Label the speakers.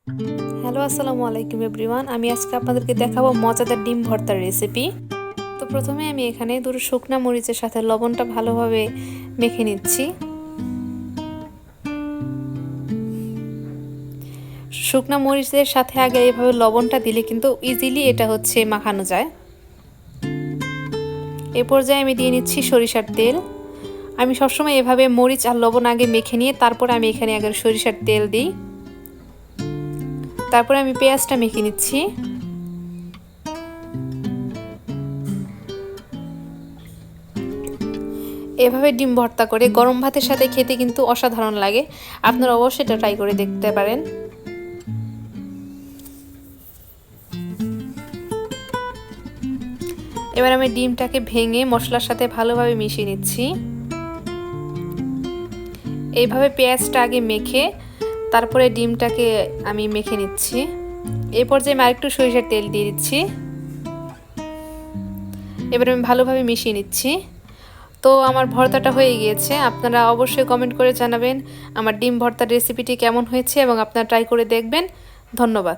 Speaker 1: Hello, আসসালামু আলাইকুম everyone. আমি আজকে আপনাদেরকে দেখাবো মজাদার ডিম ভর্তার রেসিপি। তো প্রথমে আমি এখানে দুটো শুকনা মরিচের সাথে লবণটা ভালোভাবে মেখে নিচ্ছি। শুকনা মরিচের সাথে আগে এইভাবে লবণটা দিলে কিন্তু ইজিলি এটা মাখানো যায়। এ পর্যায়ে আমি দিয়ে নিচ্ছি সরিষার তেল। আমি সবসময় এভাবে মরিচ আর লবণ আগে মেখে নিয়ে তারপরে আমি এখানে আগে সরিষার তেল দিই। তারপরে আমি পেঁয়াজটা মেখে নিচ্ছি। এভাবে ডিম ভর্তা করে গরম ভাতের সাথে খেতে কিন্তু অসাধারণ লাগে। আপনারা অবশ্যই এটা ট্রাই করে দেখতে পারেন। এবার আমি ডিমটাকে ভেঙে মশলার সাথে ভালোভাবে মিশিয়ে নিচ্ছি। এইভাবে পেঁয়াজটা আগে মেখে তারপরে ডিমটাকে আমি মেখে নিচ্ছি। এই পর্যায়ে আমি আরেকটু সরিষার তেল দিয়ে দিচ্ছি। এবার আমি ভালোভাবে মিশিয়ে নিচ্ছি। তো আমার ভর্তাটা হয়ে গিয়েছে। আপনারা অবশ্যই কমেন্ট করে জানাবেন আমার ডিম ভর্তার রেসিপিটি কেমন হয়েছে এবং আপনারা ট্রাই করে দেখবেন। ধন্যবাদ।